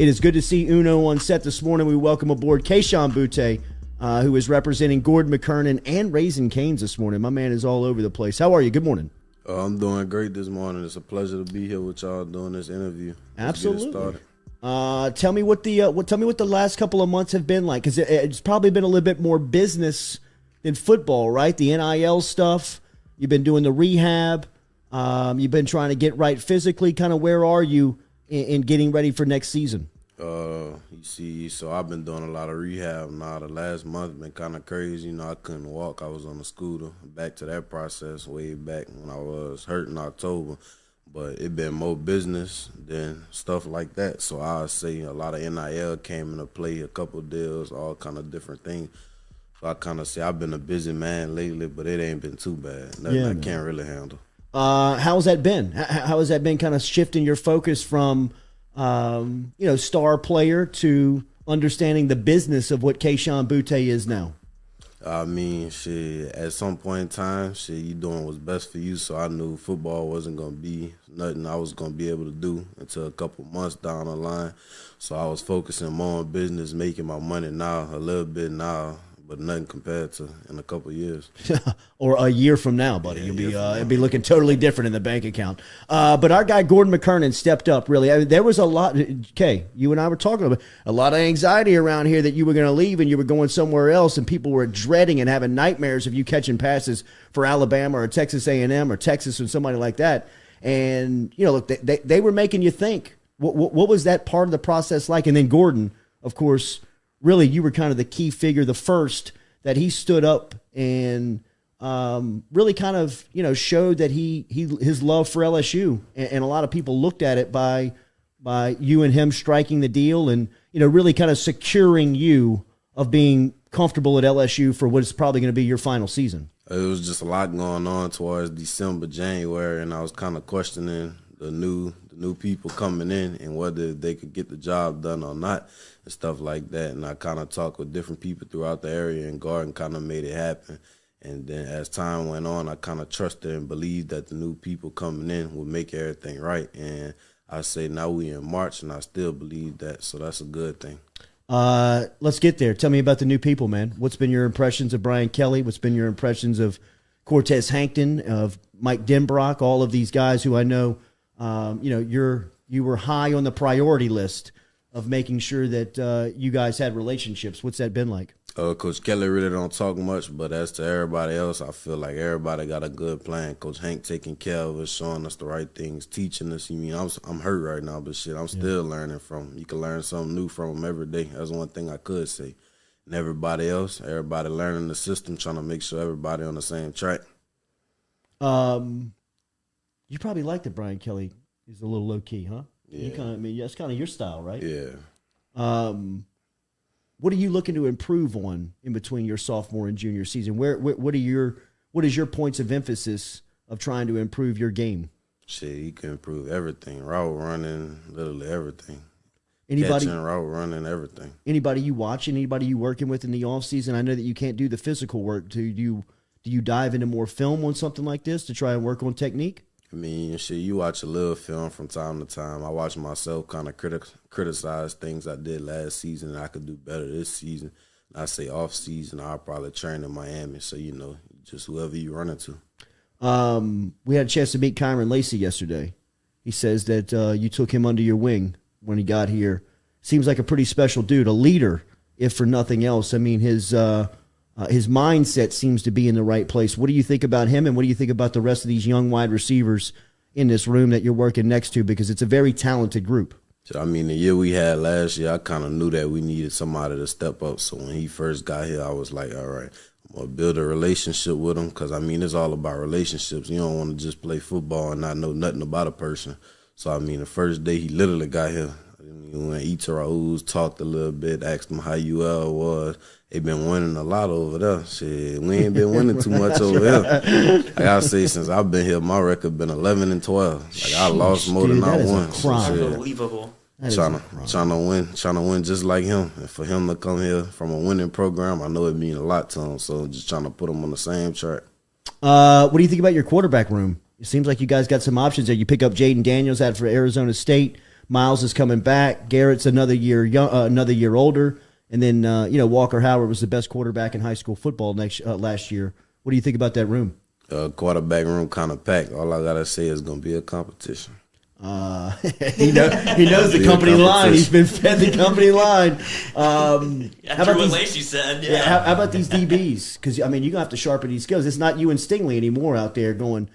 It is good to see Uno on set this morning. We welcome aboard Kayshon Boutte, who is representing Gordon McKernan and Raising Cane's this morning. My man is all over the place. How are you? Good morning. I'm doing great this morning. It's a pleasure to be here with y'all doing this interview. Absolutely. Tell me what the last couple of months have been like, because it's probably been a little bit more business than football, right? The NIL stuff. You've been doing the rehab. You've been trying to get right physically. Kind of where are you in getting ready for next season? You see, so I've been doing a lot of rehab now. The last month been kind of crazy. You know, I couldn't walk. I was on a scooter. Back to that process way back when I was hurt in October. But it been more business than stuff like that. So I say a lot of NIL came into play, a couple deals, all kind of different things. So I kind of say I've been a busy man lately, but it ain't been too bad. Nothing I can't really handle. How's that been? How has that been kind of shifting your focus from star player to understanding the business of what Kayshon Boutte is now? I mean, shit, at some point in time, you doing what's best for you, so I knew football wasn't going to be nothing I was going to be able to do until a couple months down the line. So I was focusing more on business, making my money now, a little bit now, but nothing compared to in a couple of years. Or a year from now, buddy. Yeah, it'll be looking totally different in the bank account. But our guy Gordon McKernan stepped up, really. I mean, there was a lot, Kay, you and I were talking about a lot of anxiety around here that you were going to leave and you were going somewhere else, and people were dreading and having nightmares of you catching passes for Alabama or Texas A&M or Texas or somebody like that. And, look, they were making you think. What was that part of the process like? And then Gordon, of course, really, you were kind of the key figure, the first that he stood up and really kind of, showed that his love for LSU. And a lot of people looked at it by you and him striking the deal and, really kind of securing you of being comfortable at LSU for what is probably going to be your final season. It was just a lot going on towards December, January, and I was kind of questioning the new people coming in and whether they could get the job done or not and stuff like that. And I kind of talked with different people throughout the area, and Gordon kind of made it happen. And then as time went on, I kind of trusted and believed that the new people coming in would make everything right. And I say now we in March, and I still believe that, so that's a good thing. Let's get there. Tell me about the new people, man. What's been your impressions of Brian Kelly? What's been your impressions of Cortez Hankton, of Mike Denbrock, all of these guys who I know you were high on the priority list of making sure that you guys had relationships. What's that been like? Coach Kelly really don't talk much, but as to everybody else, I feel like everybody got a good plan. Coach Hank taking care of us, showing us the right things, teaching us. I'm hurt right now, but shit, I'm still learning from him. You can learn something new from him every day. That's one thing I could say. And everybody else, everybody learning the system, trying to make sure everybody on the same track. You probably like that Brian Kelly is a little low key, huh? Yeah. That's kind of your style, right? Yeah. What are you looking to improve on in between your sophomore and junior season? What is your points of emphasis of trying to improve your game? Shit, you can improve everything. Route running, literally everything. Anybody catching, route running, everything. Anybody you watching? Anybody you working with in the offseason? I know that you can't do the physical work. Do you dive into more film on something like this to try and work on technique? I mean, shit, you watch a little film from time to time. I watch myself kind of criticize things I did last season and I could do better this season. And I say off season, I'll probably train in Miami. So, just whoever you run into. We had a chance to meet Kyron Lacey yesterday. He says that you took him under your wing when he got here. Seems like a pretty special dude, a leader, if for nothing else. I mean, his mindset seems to be in the right place. What do you think about him, and what do you think about the rest of these young wide receivers in this room that you're working next to? Because it's a very talented group. I mean, the year we had last year, I kind of knew that we needed somebody to step up. So when he first got here, I was like, all right, I'm going to build a relationship with him because, it's all about relationships. You don't want to just play football and not know nothing about a person. So, the first day he literally got here, we went to eat to Raoul's, talked a little bit, asked him how UL was. They been winning a lot over there. Shit, we ain't been winning too much over here. Like I say, since I've been here, my record been 11-12. Like I lost more than I won. So, unbelievable. Trying to win just like him. And for him to come here from a winning program, I know it means a lot to him. So just trying to put him on the same track. What do you think about your quarterback room? It seems like you guys got some options there. You pick up Jaden Daniels out for Arizona State. Miles is coming back. Garrett's another year older. And then, Walker Howard was the best quarterback in high school football last year. What do you think about that room? Quarterback room kind of packed. All I got to say is going to be a competition. He knows the company line. He's been fed the company line. How about what Lacey said? Yeah. How about these DBs? Because you're gonna have to sharpen these skills. It's not you and Stingley anymore out there going,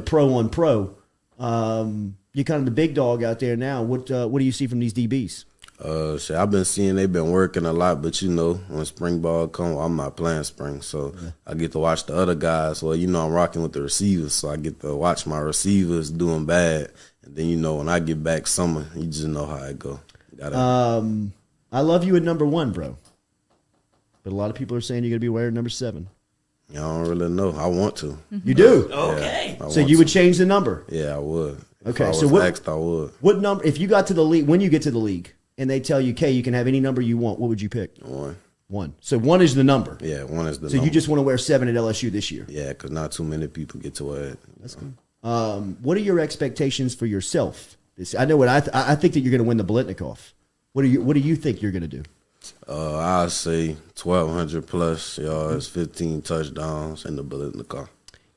pro on pro. You're kind of the big dog out there now. What do you see from these DBs? I've been seeing they've been working a lot, but when spring ball comes, I'm not playing spring, so I get to watch the other guys. Well, I'm rocking with the receivers, so I get to watch my receivers doing bad. And then, when I get back summer, you just know how it go. I love you at number 1, bro. But a lot of people are saying you're going to be wearing number 7. I don't really know. I want to. You do? Okay. Yeah, so you would change the number? Yeah, I would. Okay. If I was asked, I would. What number, if you got to the league, when you get to the league, and they tell you, Kay, you can have any number you want, what would you pick? 1. So 1 is the number. Yeah, 1 is the number. So you just want to wear 7 at LSU this year? Yeah, because not too many people get to wear it. That's good. What are your expectations for yourself? I know what I think that you're going to win the Biletnikoff. What do you think you're going to do? I'll say 1,200 plus yards, 15 touchdowns, and the Biletnikoff.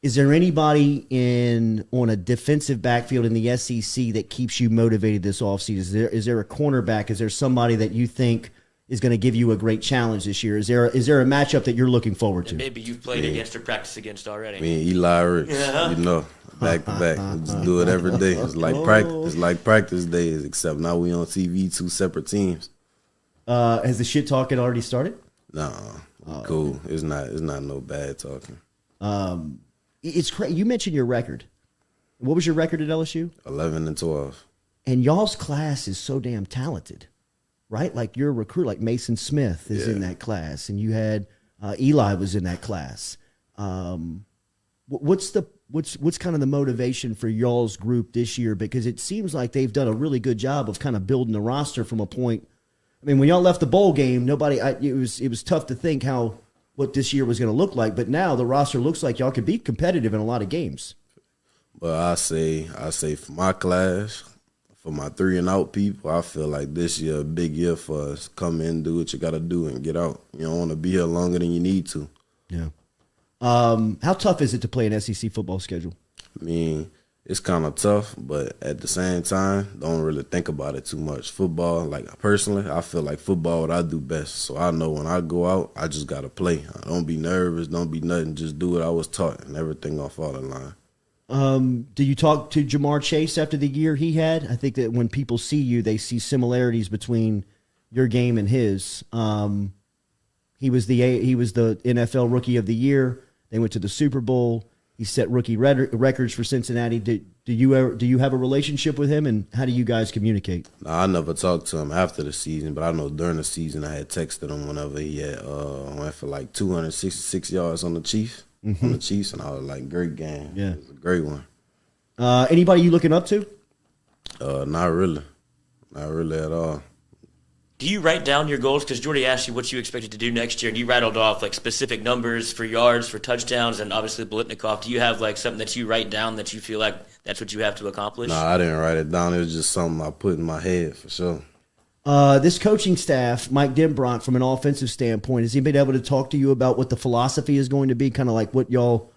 Is there anybody on a defensive backfield in the SEC that keeps you motivated this offseason? Is there a cornerback? Is there somebody that you think is going to give you a great challenge this year? Is there a matchup that you're looking forward to? Maybe you've played against or practiced against already. Eli Ricks, back to back. We just do it every day. It's like practice. It's like practice days, except now we on TV, 2 separate teams. Has the shit talking already started? No, cool. It's not no bad talking. It's crazy. You mentioned your record. What was your record at LSU? 11-12. And y'all's class is so damn talented, right? Like your recruit, like Mason Smith is in that class, and you had Eli was in that class. What's kind of the motivation for y'all's group this year? Because it seems like they've done a really good job of kind of building the roster from a point. When y'all left the bowl game, it was tough to think what this year was going to look like. But now the roster looks like y'all could be competitive in a lot of games. But I say for my class, for my 3 and out people, I feel like this year a big year for us. Come in, do what you got to do, and get out. You don't want to be here longer than you need to. Yeah. How tough is it to play an SEC football schedule? It's kind of tough, but at the same time, don't really think about it too much. Football, personally, I feel like football what I do best. So I know when I go out, I just got to play. I don't be nervous, don't be nothing. Just do what I was taught, and everything gonna fall in line. Do you talk to Jamar Chase after the year he had? I think that when people see you, they see similarities between your game and his. He was the NFL Rookie of the Year. They went to the Super Bowl. He set rookie records for Cincinnati. Do you have a relationship with him, and how do you guys communicate? No, I never talked to him after the season, but I know during the season I had texted him whenever he had went for 266 yards on the Chiefs. Mm-hmm. On the Chiefs, and I was like, great game. Yeah, it was a great one. Anybody you looking up to? Not really at all. Do you write down your goals? Because Jordy asked you what you expected to do next year, and you rattled off specific numbers for yards, for touchdowns, and obviously Biletnikoff. Do you have something that you write down that you feel like that's what you have to accomplish? No, I didn't write it down. It was just something I put in my head for sure. This coaching staff, Mike Dimbront, from an offensive standpoint, has he been able to talk to you about what the philosophy is going to be, kind of like what y'all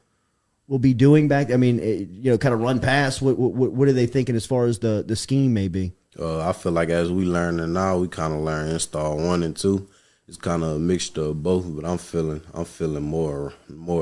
will be doing back? Kind of run past. What are they thinking as far as the scheme may be? I feel like as we learning now, we kind of learn install 1 and 2. It's kind of a mixture of both, but I'm feeling more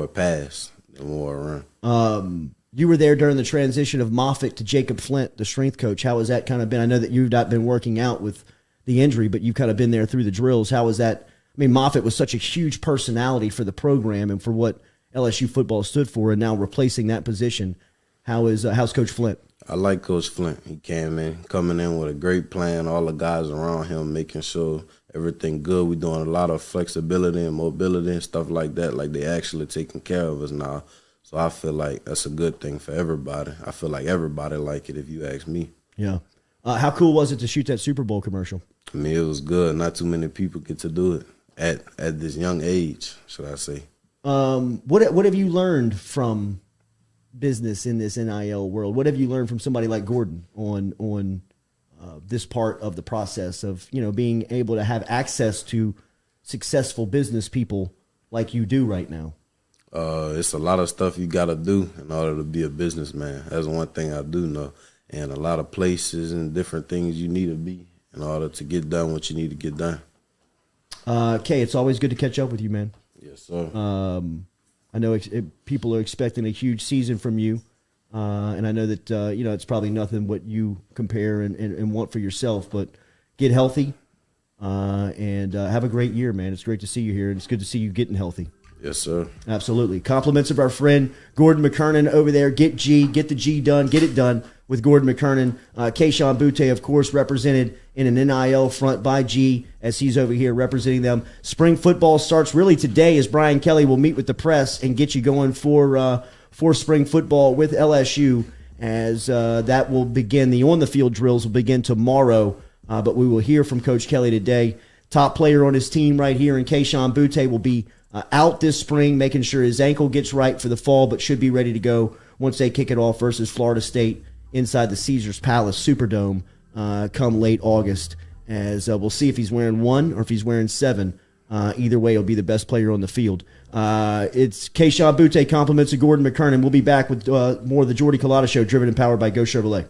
pass than more run. You were there during the transition of Moffitt to Jacob Flint, the strength coach. How has that kind of been? I know that you've not been working out with the injury, but you've kind of been there through the drills. How was that? Moffitt was such a huge personality for the program and for what LSU football stood for, and now replacing that position. How's Coach Flint? I like Coach Flint. He coming in with a great plan. All the guys around him making sure everything good. We're doing a lot of flexibility and mobility and stuff like that. Like they actually taking care of us now. So I feel like that's a good thing for everybody. I feel like everybody like it if you ask me. Yeah. How cool was it to shoot that Super Bowl commercial? It was good. Not too many people get to do it at this young age, should I say. What have you learned from business in this NIL world? What have you learned from somebody like Gordon on this part of the process of, being able to have access to successful business people like you do right now? It's a lot of stuff you got to do in order to be a businessman. That's one thing I do know. And a lot of places and different things you need to be in order to get done what you need to get done. Kay, it's always good to catch up with you, man. Yes, sir. I know people are expecting a huge season from you. And I know that, it's probably nothing what you compare and want for yourself, but get healthy and have a great year, man. It's great to see you here, and it's good to see you getting healthy. Yes, sir. Absolutely. Compliments of our friend Gordon McKernan over there. Get the G done. Get it done with Gordon McKernan. Kayshon Boutte, of course, represented in an NIL front by G as he's over here representing them. Spring football starts really today as Brian Kelly will meet with the press and get you going for spring football with LSU as that will begin. The on-the-field drills will begin tomorrow, but we will hear from Coach Kelly today. Top player on his team right here in Kayshon Boutte will be out this spring, making sure his ankle gets right for the fall, but should be ready to go once they kick it off versus Florida State inside the Caesars Palace Superdome come late August. As we'll see if he's wearing 1 or if he's wearing 7. Either way, he'll be the best player on the field. It's Kayshon Boutte, compliments of Gordon McKernan. We'll be back with more of the Jordy Culotta Show, driven and powered by Go Chevrolet.